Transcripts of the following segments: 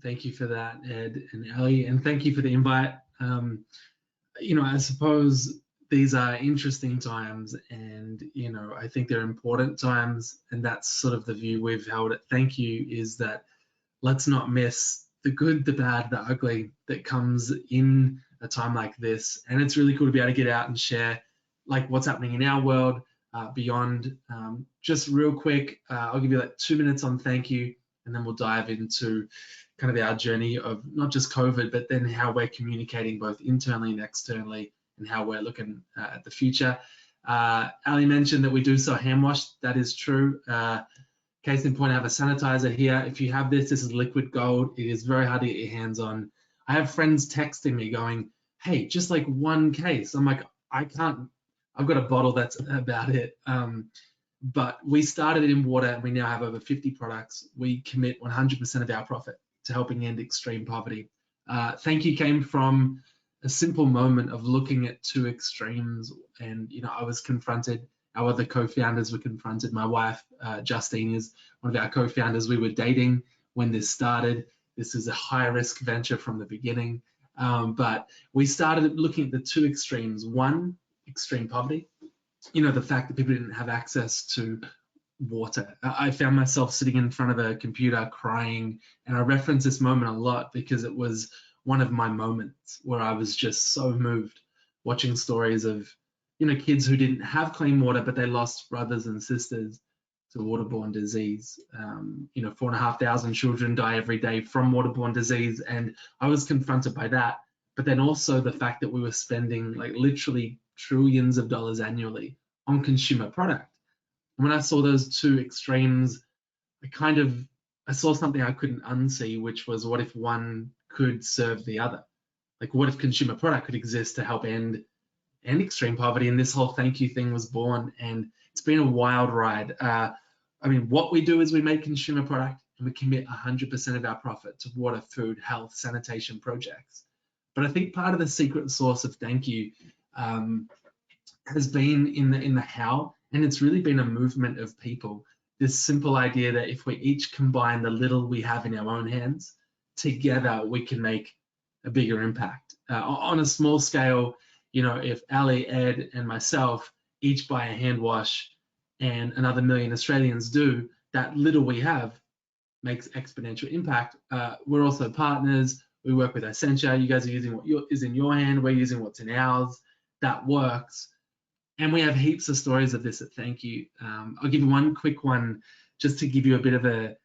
Thank you for that, Ed and Ellie, and thank you for the invite. I suppose these are interesting times, and I think they're important times, and that's sort of the view we've held at Thankyou, is that let's not miss the good, the bad, the ugly that comes in a time like this. And it's really cool to be able to get out and share like what's happening in our world beyond. Just real quick, I'll give you like 2 minutes on Thankyou, and then we'll dive into kind of our journey of not just COVID, but then how we're communicating both internally and externally, and how we're looking at the future. Ali mentioned that we do sell hand wash. That is true. Case in point, I have a sanitizer here. If you have this is liquid gold. It is very hard to get your hands on. I have friends texting me going, hey, just like one case. I'm like, I can't, I've got a bottle, that's about it. But we started in water, and we now have over 50 products. We commit 100% of our profit to helping end extreme poverty. Thankyou came from a simple moment of looking at two extremes, and I was confronted. Our other co-founders were confronted. My wife, Justine, is one of our co-founders. We were dating when this started. This is a high-risk venture from the beginning, but we started looking at the two extremes. One, extreme poverty. The fact that people didn't have access to water. I found myself sitting in front of a computer crying, and I reference this moment a lot because it was one of my moments where I was just so moved watching stories of kids who didn't have clean water, but they lost brothers and sisters to waterborne disease. 4,500 children die every day from waterborne disease, and I was confronted by that. But then also the fact that we were spending like literally trillions of dollars annually on consumer product. And when I saw those two extremes, I saw something I couldn't unsee, which was, what if one could serve the other? Like, what if consumer product could exist to help end extreme poverty? And this whole Thankyou thing was born, and it's been a wild ride. What we do is we make consumer product, and we commit 100% of our profit to water, food, health, sanitation projects. But I think part of the secret sauce of Thankyou has been in the how, and it's really been a movement of people. This simple idea that if we each combine the little we have in our own hands, together we can make a bigger impact. On a small scale, if Ali, Ed, and myself each buy a hand wash, and another million Australians do, that little we have makes exponential impact. We're also partners. We work with Isentia. You guys are using what is in your hand. We're using what's in ours. That works. And we have heaps of stories of this at Thankyou. I'll give you one quick one just to give you a bit of a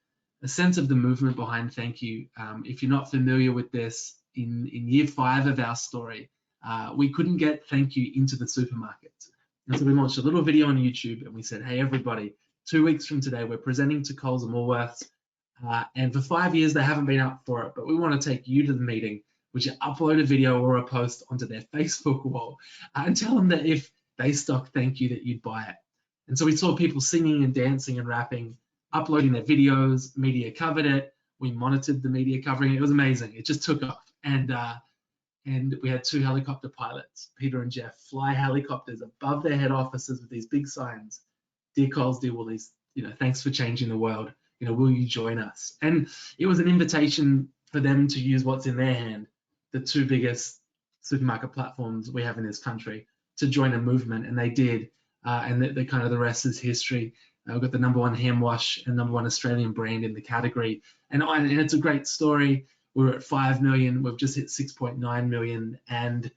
sense of the movement behind Thankyou. If you're not familiar with this, in year 5 of our story, we couldn't get Thankyou into the supermarkets. And so we launched a little video on YouTube, and we said, hey, everybody, 2 weeks from today, we're presenting to Coles and Woolworths. And for 5 years, they haven't been up for it, but we want to take you to the meeting. Would you upload a video or a post onto their Facebook wall and tell them that if they stock Thankyou, that you'd buy it? And so we saw people singing and dancing and rapping, uploading their videos. Media covered it. We monitored the media covering it. It was amazing. It just took off. And we had 2 helicopter pilots, Peter and Jeff, fly helicopters above their head offices with these big signs. Dear Coles, dear Woolies, thanks for changing the world. Will you join us? And it was an invitation for them to use what's in their hand, the 2 biggest supermarket platforms we have in this country, to join a movement, and they did. And the rest is history. We've got the #1 hand wash and #1 Australian brand in the category, and it's a great story. We're at 5 million. We've just hit 6.9 million, and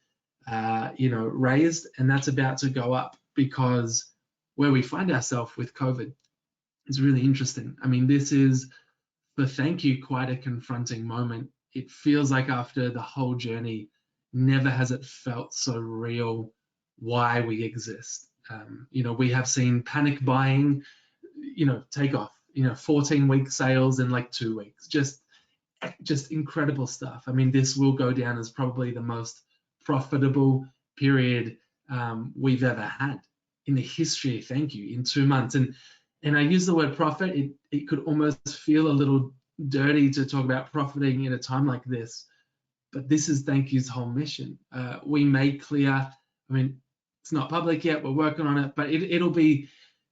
raised, and that's about to go up, because where we find ourselves with COVID is really interesting. This is, for Thankyou, quite a confronting moment. It feels like after the whole journey, never has it felt so real why we exist. We have seen panic buying, take off, 14-week sales in like 2 weeks, just incredible stuff. This will go down as probably the most profitable period we've ever had in the history of Thankyou in 2 months. And I use the word profit. It could almost feel a little dirty to talk about profiting in a time like this, but this is Thankyou's whole mission. We made clear, it's not public yet, we're working on it, but it'll be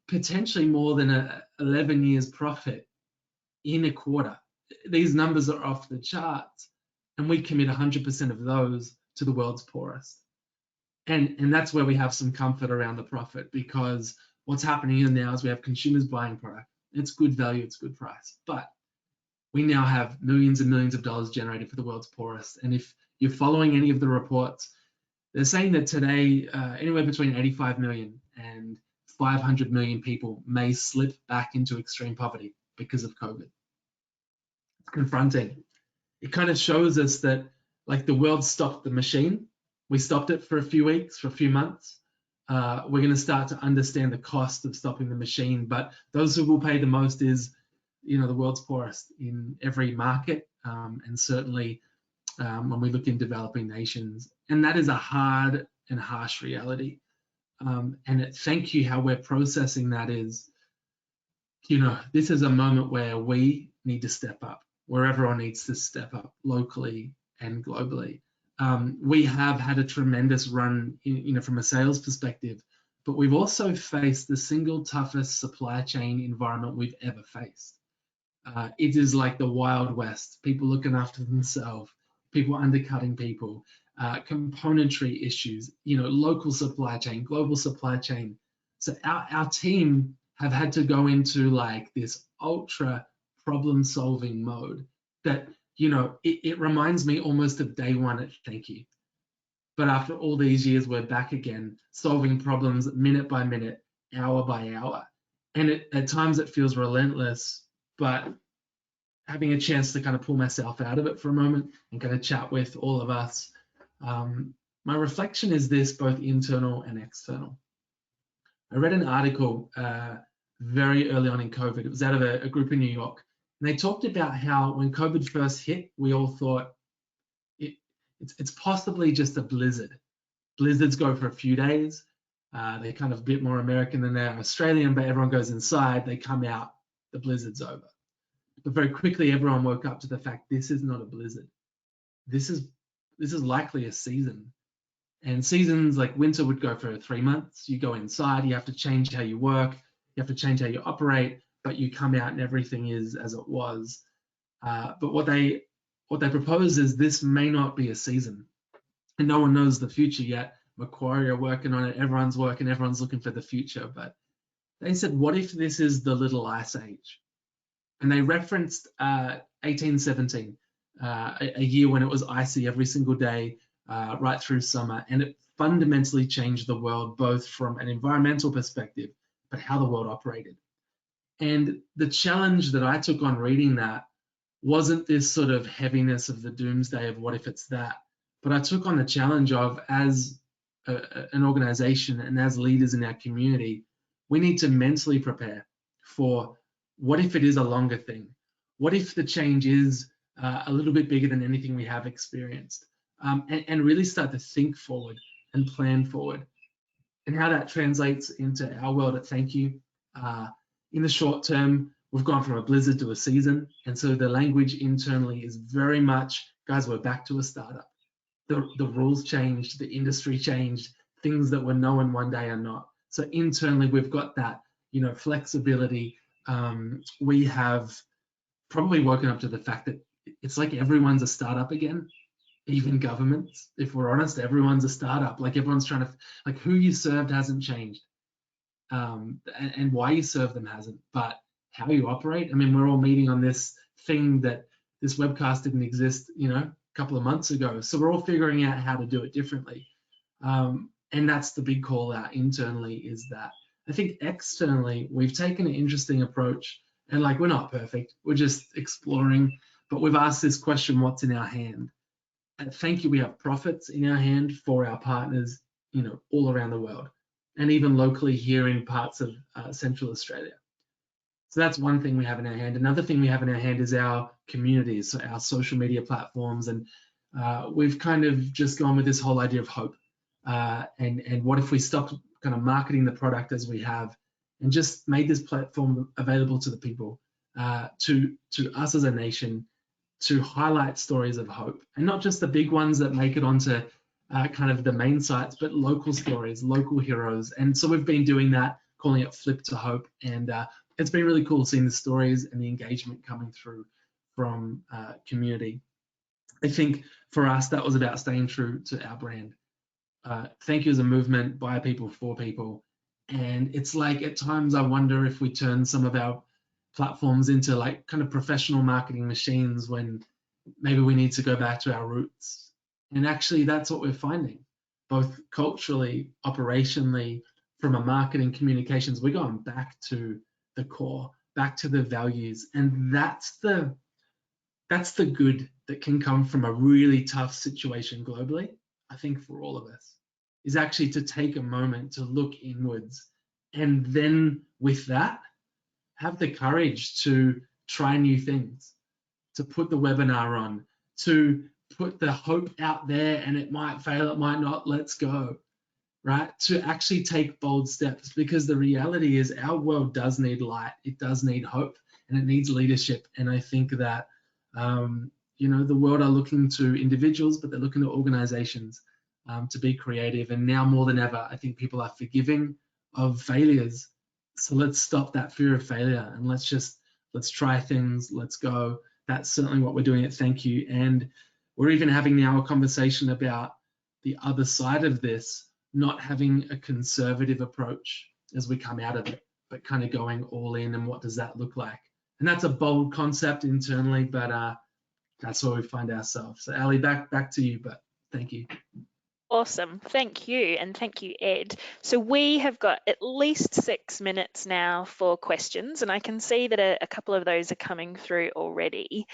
potentially more than 11 years profit in a quarter. these numbers are off the charts, and we commit 100% of those to the world's poorest. And that's where we have some comfort around the profit, because what's happening now is we have consumers buying product. It's good value, it's good price, but we now have millions and millions of dollars generated for the world's poorest. And if you're following any of the reports, they're saying that today, anywhere between 85 million and 500 million people may slip back into extreme poverty because of COVID. It's confronting. It kind of shows us that, like, the world stopped the machine. We stopped it for a few weeks, for a few months. We're going to start to understand the cost of stopping the machine, but those who will pay the most is, the world's poorest in every market, and certainly when we look in developing nations. And that is a hard and harsh reality. And at Thankyou, how we're processing that is, this is a moment where we need to step up, where everyone needs to step up locally and globally. We have had a tremendous run, from a sales perspective, but we've also faced the single toughest supply chain environment we've ever faced. It is like the Wild West, people looking after themselves, people undercutting people, componentry issues, local supply chain, global supply chain. So our team have had to go into like this ultra problem solving mode that, it reminds me almost of day one at Thankyou. But after all these years, we're back again, solving problems minute by minute, hour by hour. And at times it feels relentless, but having a chance to kind of pull myself out of it for a moment and kind of chat with all of us, my reflection is this, both internal and external. I read an article very early on in COVID. It was out of a group in New York. And they talked about how when COVID first hit, we all thought it's possibly just a blizzard. Blizzards go for a few days. They're kind of a bit more American than they're Australian, but everyone goes inside, they come out, the blizzard's over. But very quickly, everyone woke up to the fact this is not a blizzard. This is likely a season. And seasons like winter would go for 3 months. You go inside, you have to change how you work, you have to change how you operate, but you come out and everything is as it was. But what they propose is this may not be a season. And no one knows the future yet. Macquarie are working on it, everyone's working, everyone's looking for the future. But they said, what if this is the little ice age? And they referenced 1817, a year when it was icy every single day, right through summer. And it fundamentally changed the world, both from an environmental perspective, but how the world operated. And the challenge that I took on reading that wasn't this sort of heaviness of the doomsday of what if it's that, but I took on the challenge of, as an organization and as leaders in our community, we need to mentally prepare for what if it is a longer thing? What if the change is a little bit bigger than anything we have experienced? And really start to think forward and plan forward. And how that translates into our world at Thankyou. In the short term, we've gone from a blizzard to a season. And so the language internally is very much, guys, we're back to a startup. The rules changed, the industry changed, things that were known one day are not. So internally, we've got that, flexibility. We have probably woken up to the fact that it's like everyone's a startup again, even governments. If we're honest, everyone's a startup. Like everyone's trying to, like who you served hasn't changed, and why you serve them hasn't, but how you operate. I mean, we're all meeting on this thing that this webcast didn't exist, a couple of months ago. So we're all figuring out how to do it differently. And that's the big call out internally, is that I think externally, we've taken an interesting approach, and like, we're not perfect, we're just exploring, but we've asked this question, what's in our hand? At Thankyou, we have profits in our hand for our partners, all around the world, and even locally here in parts of Central Australia. So that's one thing we have in our hand. Another thing we have in our hand is our communities, so our social media platforms, and we've kind of just gone with this whole idea of hope. And what if we stopped kind of marketing the product as we have, and just made this platform available to the people, to us as a nation, to highlight stories of hope, and not just the big ones that make it onto kind of the main sites, but local stories, local heroes. And so we've been doing that, calling it Flip to Hope, and it's been really cool seeing the stories and the engagement coming through from community. I think for us, that was about staying true to our brand. Thankyou is a movement by people for people. And it's like at times I wonder if we turn some of our platforms into like kind of professional marketing machines when maybe we need to go back to our roots. And actually that's what we're finding, both culturally, operationally, from a marketing communications, we're going back to the core, back to the values. And that's the good that can come from a really tough situation globally, I think for all of us, is actually to take a moment to look inwards and then with that, have the courage to try new things, to put the webinar on, to put the hope out there and it might fail, it might not, let's go, right? To actually take bold steps, because the reality is our world does need light, it does need hope, and it needs leadership. And I think that you know, the world are looking to individuals, but they're looking to organizations to be creative. And now more than ever, I think people are forgiving of failures. So let's stop that fear of failure and let's try things, let's go. That's certainly what we're doing at Thankyou. And we're even having now a conversation about the other side of this, not having a conservative approach as we come out of it, but kind of going all in. And what does that look like? And that's a bold concept internally, but that's where we find ourselves. So Ali, back to you, but thank you. Awesome, thank you, and thank you, Ed. So we have got at least 6 minutes now for questions, and I can see that a couple of those are coming through already.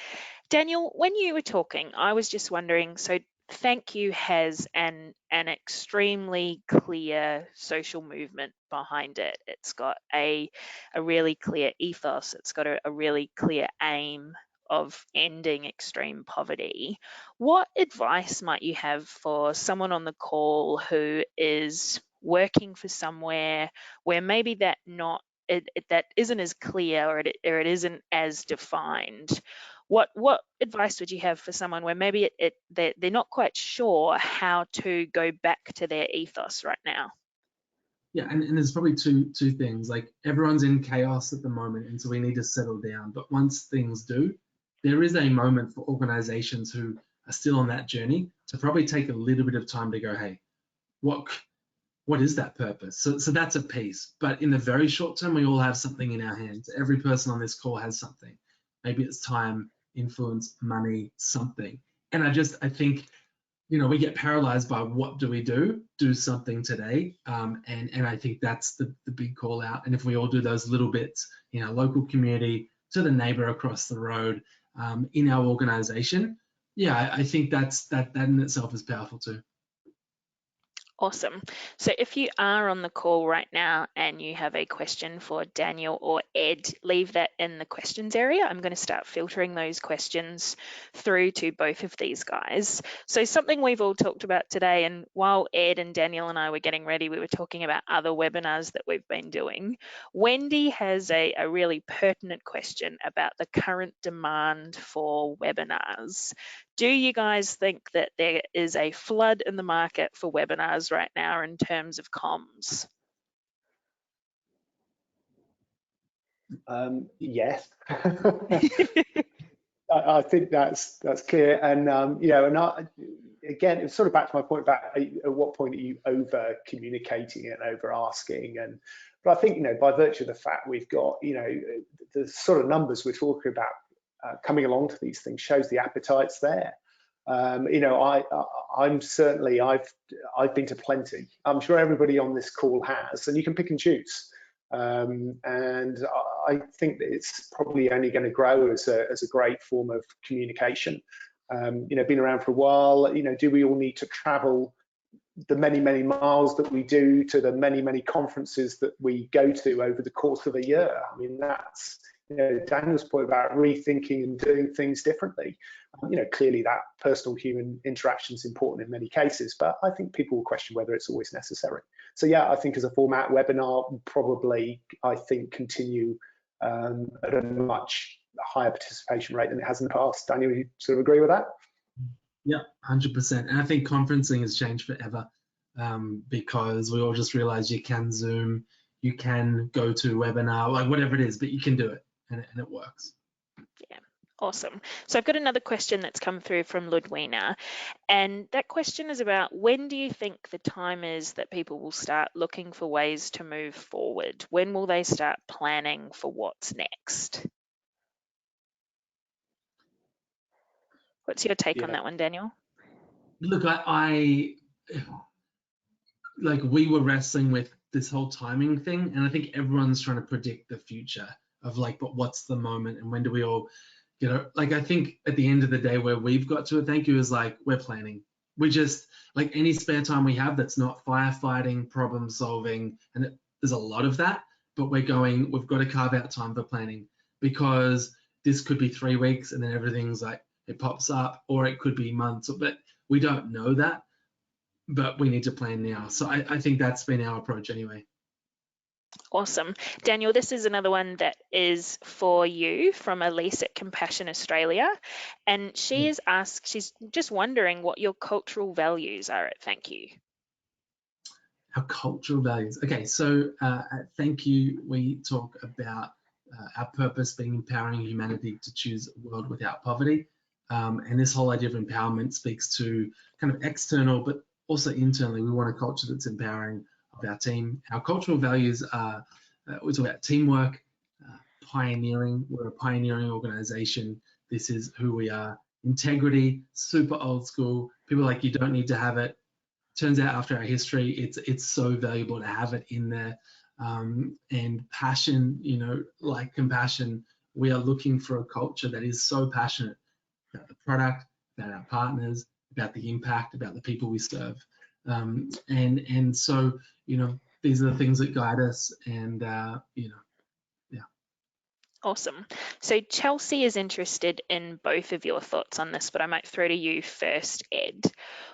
Daniel, when you were talking, I was just wondering, so Thankyou has an extremely clear social movement behind it. It's got a really clear ethos. It's got a really clear aim of ending extreme poverty. What advice might you have for someone on the call who is working for somewhere where maybe that isn't as clear, or it isn't as defined? What advice would you have for someone where maybe they're not quite sure how to go back to their ethos right now? Yeah, and there's probably two things. Like everyone's in chaos at the moment, and so we need to settle down. But once things do, there is a moment for organizations who are still on that journey to probably take a little bit of time to go, hey, what is that purpose? So that's a piece. But in the very short term, we all have something in our hands. Every person on this call has something. Maybe it's time, influence, money, something. And I think, you know, we get paralyzed by what do we do? Do something today. And I think that's the big call out. And if we all do those little bits in our local community, to the neighbor across the road, in our organization, yeah, I think that in itself is powerful too. Awesome. So if you are on the call right now and you have a question for Daniel or Ed, leave that in the questions area. I'm going to start filtering those questions through to both of these guys. So something we've all talked about today, and while Ed and Daniel and I were getting ready, we were talking about other webinars that we've been doing. Wendy has a really pertinent question about the current demand for webinars. Do you guys think that there is a flood in the market for webinars right now in terms of comms? Yes. I think that's clear, and you know, and again, it's sort of back to my point about at what point are you over communicating and over asking, but I think, you know, by virtue of the fact we've got, you know, the sort of numbers we're talking about coming along to these things shows the appetite's there. You know, I'm certainly, I've been to plenty. I'm sure everybody on this call has, and you can pick and choose. And I think that it's probably only going to grow as a great form of communication. You know, been around for a while. You know, do we all need to travel the many miles that we do to the many conferences that we go to over the course of a year? I mean, that's, you know, Daniel's point about rethinking and doing things differently. You know, clearly that personal human interaction is important in many cases, but I think people will question whether it's always necessary. So yeah, I think as a format, webinar will probably, I think, continue at a much higher participation rate than it has in the past. Daniel, you sort of agree with that? Yeah, 100%. And I think conferencing has changed forever because we all just realized you can Zoom, you can go to webinar, like whatever it is, but you can do it and it works. Yeah, Awesome. So I've got another question that's come through from Ludwina, and that question is about, when do you think the time is that people will start looking for ways to move forward? When will they start planning for what's next? What's your take on that one, Daniel? Look, I like, we were wrestling with this whole timing thing, and I think everyone's trying to predict the future of like, but what's the moment and when do we all, you know, like, I think at the end of the day where we've got to a Thankyou is like, we're planning. We just, like, any spare time we have that's not firefighting, problem solving, and there's a lot of that, but we've got to carve out time for planning, because this could be 3 weeks and then everything's like, it pops up, or it could be months, but we don't know that, but we need to plan now. So I think that's been our approach anyway. Awesome. Daniel, this is another one that is for you from Elise at Compassion Australia. And she is asked, she's just wondering what your cultural values are at Thankyou. Our cultural values. Okay, so at Thankyou, we talk about our purpose being empowering humanity to choose a world without poverty. And this whole idea of empowerment speaks to kind of external, but also internally. We want a culture that's empowering of our team. Our cultural values are, we talk about teamwork, pioneering. We're a pioneering organization. This is who we are. Integrity, super old school. People like, you don't need to have it. Turns out after our history, it's so valuable to have it in there. And passion, you know, like compassion, we are looking for a culture that is so passionate about the product, about our partners, about the impact, about the people we serve. And so, you know, these are the things that guide us, and, you know, yeah. Awesome. So Chelsea is interested in both of your thoughts on this, but I might throw to you first, Ed.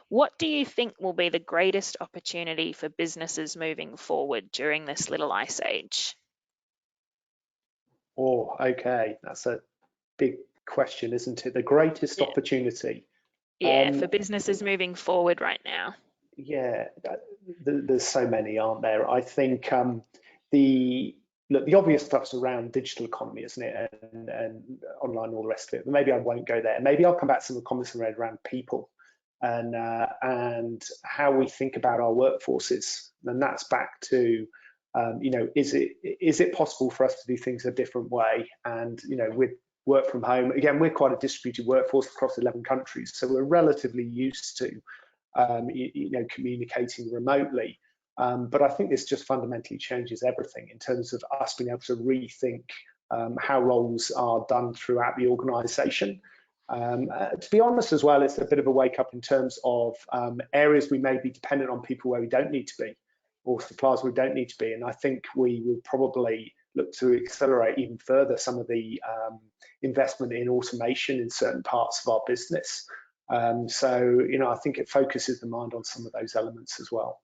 What do you think will be the greatest opportunity for businesses moving forward during this little ice age? Oh, okay. That's a big question, isn't it? The greatest opportunity. Yeah, for businesses moving forward right now. Yeah, there's so many, aren't there? I think the obvious stuff's around digital economy, isn't it? And online and all the rest of it. But maybe I won't go there. Maybe I'll come back to some of the comments around people and how we think about our workforces. And that's back to, you know, is it possible for us to do things a different way? And, you know, with work from home, again, we're quite a distributed workforce across 11 countries, so we're relatively used to you know, communicating remotely. But I think this just fundamentally changes everything in terms of us being able to rethink how roles are done throughout the organisation. To be honest as well, it's a bit of a wake up in terms of areas we may be dependent on people where we don't need to be, or suppliers we don't need to be. And I think we will probably look to accelerate even further some of the investment in automation in certain parts of our business. So, you know, I think it focuses the mind on some of those elements as well.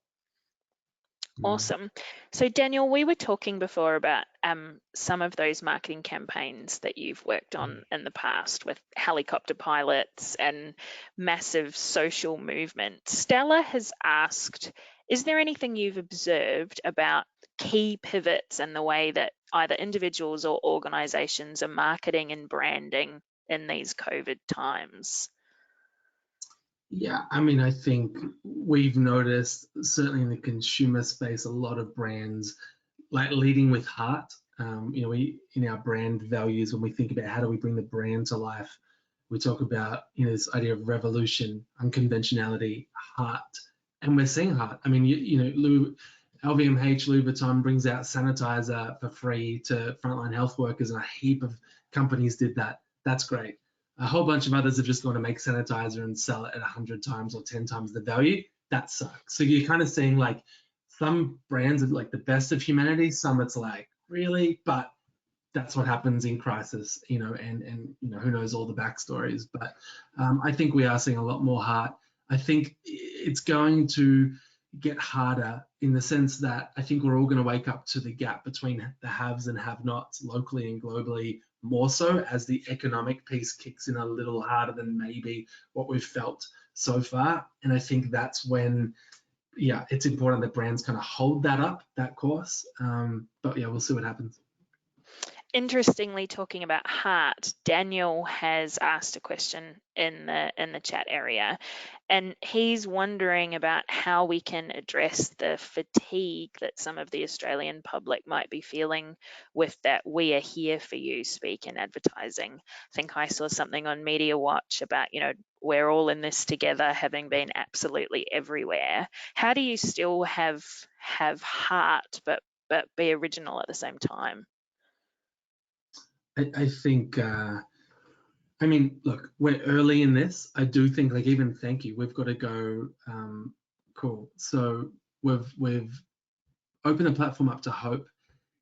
Awesome. So Daniel, we were talking before about some of those marketing campaigns that you've worked on in the past with helicopter pilots and massive social movement. Stella has asked, is there anything you've observed about key pivots in the way that either individuals or organizations are marketing and branding in these COVID times? Yeah, I mean, I think we've noticed, certainly in the consumer space, a lot of brands like leading with heart. You know, we, in our brand values, when we think about how do we bring the brand to life, we talk about, you know, this idea of revolution, unconventionality, heart, and we're seeing heart. I mean, you know, LVMH, Louis Vuitton brings out sanitizer for free to frontline health workers, and a heap of companies did that. That's great. A whole bunch of others have just gone to make sanitizer and sell it at 100 times or 10 times the value. That sucks. So you're kind of seeing like some brands are like the best of humanity, some it's like, really? But that's what happens in crisis, you know, and you know, who knows all the backstories. But I think we are seeing a lot more heart. I think it's going to get harder in the sense that I think we're all going to wake up to the gap between the haves and have-nots locally and globally, more so as the economic piece kicks in a little harder than maybe what we've felt so far. And I think that's when, yeah, it's important that brands kind of hold that up, that course. But yeah, we'll see what happens. interestingly, talking about heart, Daniel has asked a question in the chat area, and he's wondering about how we can address the fatigue that some of the Australian public might be feeling with that "we are here for you" speak in advertising. I think I saw something on Media Watch about, we're all in this together, having been absolutely everywhere. How do you still have heart but be original at the same time? I think, I mean, look, we're early in this. I do think, like, even Thankyou, we've got to go, cool. So we've opened the platform up to hope.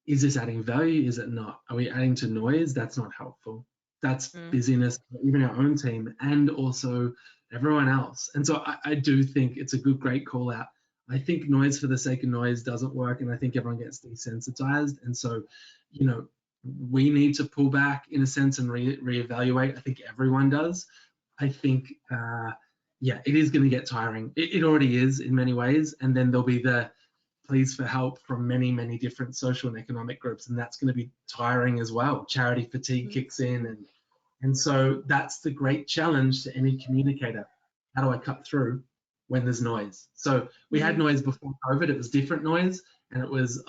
Is this adding value? Is it not? Are we adding to noise? That's not helpful. That's busyness, even our own team and also everyone else. And so I do think it's a great call out. I think noise for the sake of noise doesn't work, and I think everyone gets desensitized. And so, we need to pull back in a sense and reevaluate. I think everyone does. I think, yeah, it is going to get tiring. It already is in many ways. And then there'll be the pleas for help from many, many different social and economic groups. And that's going to be tiring as well. Charity fatigue kicks in. And so that's the great challenge to any communicator. How do I cut through when there's noise? So we had noise before COVID. It was different noise. And it was,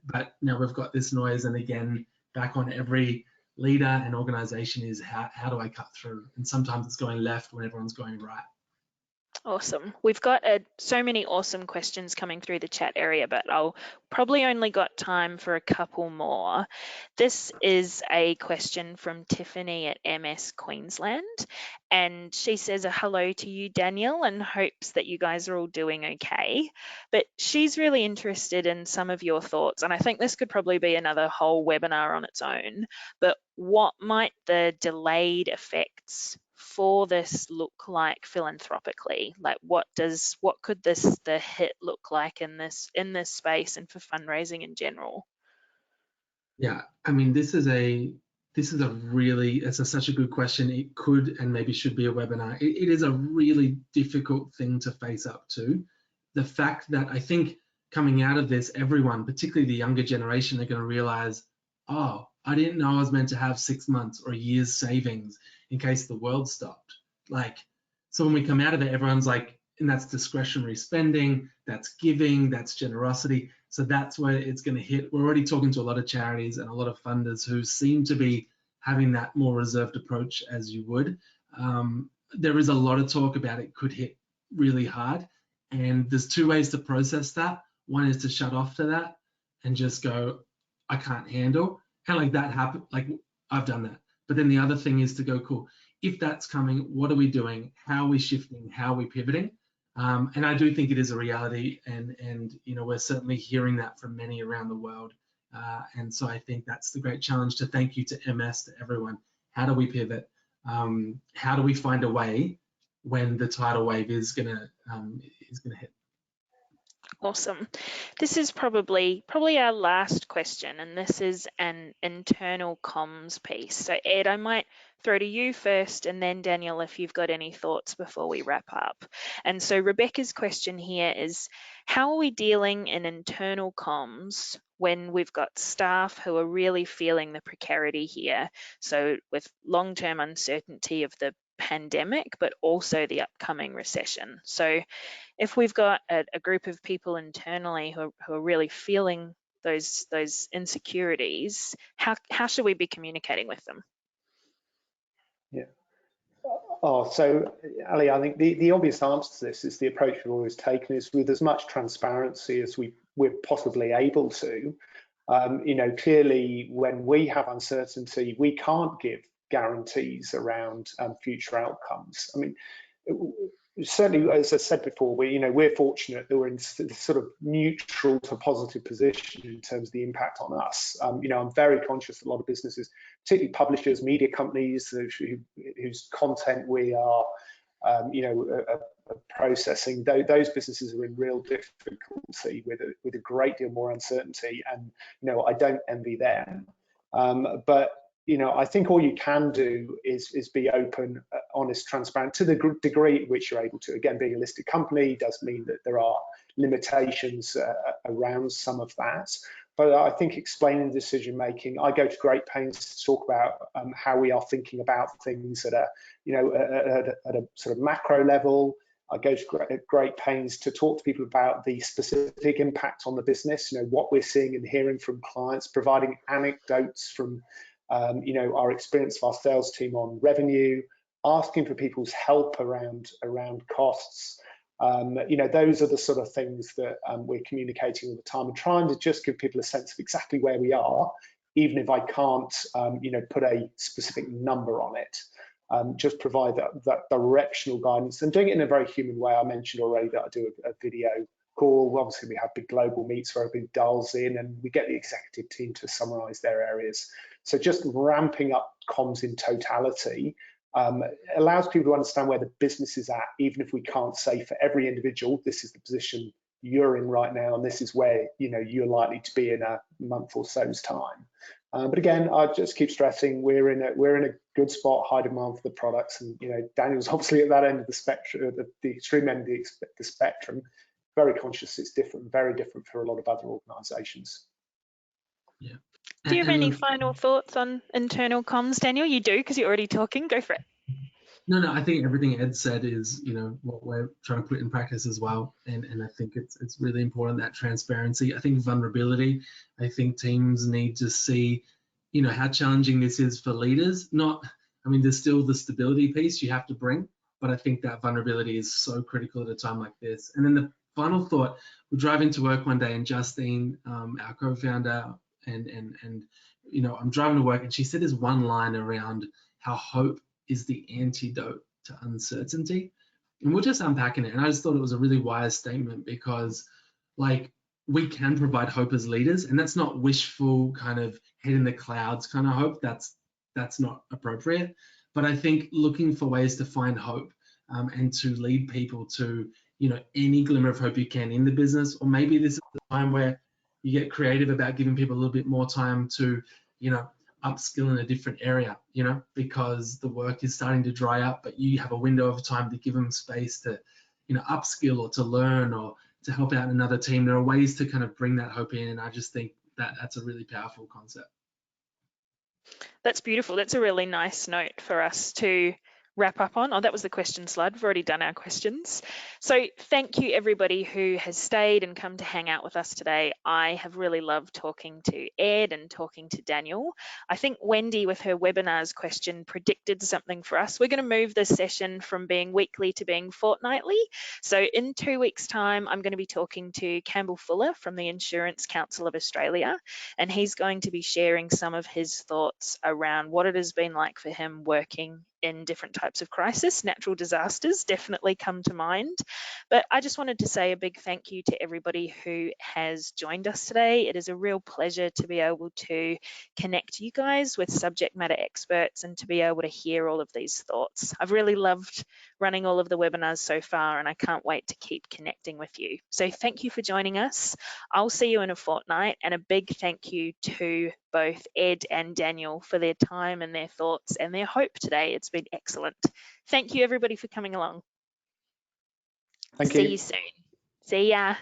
but now we've got this noise. And again, back on every leader and organization is how do I cut through? And sometimes it's going left when everyone's going right. Awesome. We've got so many awesome questions coming through the chat area, but I'll probably only got time for a couple more. This is a question from Tiffany at MS Queensland, and she says a hello to you, Daniel, and hopes that you guys are all doing okay. But she's really interested in some of your thoughts, and I think this could probably be another whole webinar on its own, but what might the delayed effects for this look like philanthropically? Like what could the hit look like in this space and for fundraising in general? Yeah, I mean, this is such a good question. It could and maybe should be a webinar. It is a really difficult thing to face up to. The fact that I think coming out of this, everyone, particularly the younger generation, are going to realize, oh, I didn't know I was meant to have 6 months or a year's savings in case the world stopped. Like, so when we come out of it, everyone's like, and that's discretionary spending, that's giving, that's generosity. So that's where it's going to hit. We're already talking to a lot of charities and a lot of funders who seem to be having that more reserved approach as you would. There is a lot of talk about it could hit really hard. And there's two ways to process that. One is to shut off to that and just go, I can't handle. And like that happened, like I've done that. But then the other thing is to go, cool, if that's coming, what are we doing? How are we shifting? How are we pivoting? And I do think it is a reality, and we're certainly hearing that from many around the world. And so I think that's the great challenge. To thank you to MS, to everyone. How do we pivot? How do we find a way when the tidal wave is gonna hit? Awesome. This is probably our last question, and this is an internal comms piece. So Ed, I might throw to you first, and then Daniel, if you've got any thoughts before we wrap up. And so Rebecca's question here is, how are we dealing in internal comms when we've got staff who are really feeling the precarity here? So with long-term uncertainty of the pandemic, but also the upcoming recession. So if we've got a group of people internally who are really feeling those insecurities, how should we be communicating with them? Yeah. Oh, so Ali, I think the obvious answer to this is the approach we've always taken is with as much transparency as we're possibly able to. Clearly, when we have uncertainty, we can't give guarantees around future outcomes. I mean, certainly, as I said before, we're fortunate that we're in sort of neutral to positive position in terms of the impact on us. I'm very conscious that a lot of businesses, particularly publishers, media companies, whose content we are, processing, those businesses are in real difficulty with a great deal more uncertainty, and I don't envy them. But I think all you can do is be open, honest, transparent to the degree at which you're able to. Again, being a listed company does mean that there are limitations around some of that. but I think explaining decision making, I go to great pains to talk about how we are thinking about things at a, at a sort of macro level. I go to great pains to talk to people about the specific impact on the business, what we're seeing and hearing from clients, providing anecdotes from, our experience of our sales team on revenue, asking for people's help around costs. Those are the sort of things that we're communicating all the time, and trying to just give people a sense of exactly where we are, even if I can't, put a specific number on it. Just provide that directional guidance, and doing it in a very human way. I mentioned already that I do a video call. Obviously, we have big global meets where everybody dials in, and we get the executive team to summarize their areas. So just ramping up comms in totality allows people to understand where the business is at, even if we can't say for every individual, this is the position you're in right now, and this is where you're likely to be in a month or so's time. But again, I just keep stressing we're in a good spot, high demand for the products, and Daniel's obviously at that end of the spectrum, the extreme end of the spectrum. Very conscious it's different, very different for a lot of other organisations. Yeah. Do you have any final thoughts on internal comms, Daniel? You do, because you're already talking. Go for it. No, I think everything Ed said is, what we're trying to put in practice as well. And I think it's really important, that transparency. I think vulnerability, I think teams need to see, how challenging this is for leaders. There's still the stability piece you have to bring, but I think that vulnerability is so critical at a time like this. And then the final thought, we're driving to work one day, and Justine, our co-founder, and I'm driving to work, and she said there's one line around how hope is the antidote to uncertainty. And we're just unpacking it. And I just thought it was a really wise statement, because we can provide hope as leaders, and that's not wishful kind of head in the clouds kind of hope. That's not appropriate. But I think looking for ways to find hope and to lead people to, any glimmer of hope you can in the business, or maybe this is the time where you get creative about giving people a little bit more time to, upskill in a different area, because the work is starting to dry up, but you have a window of time to give them space to, upskill or to learn or to help out another team. There are ways to kind of bring that hope in, and I just think that that's a really powerful concept. That's beautiful. That's a really nice note for us to wrap up on. Oh, that was the question slide. We've already done our questions. So thank you everybody who has stayed and come to hang out with us today. I have really loved talking to Ed and talking to Daniel. I think Wendy with her webinars question predicted something for us. We're going to move this session from being weekly to being fortnightly. So in 2 weeks' time, I'm going to be talking to Campbell Fuller from the Insurance Council of Australia, and he's going to be sharing some of his thoughts around what it has been like for him working in different types of crisis. Natural disasters definitely come to mind. But I just wanted to say a big thank you to everybody who has joined us today. It is a real pleasure to be able to connect you guys with subject matter experts and to be able to hear all of these thoughts. I've really loved running all of the webinars so far, and I can't wait to keep connecting with you. So thank you for joining us. I'll see you in a fortnight, and a big thank you to both Ed and Daniel for their time and their thoughts and their hope today. It's been excellent. Thank you everybody for coming along. Thank you. See you soon. See ya.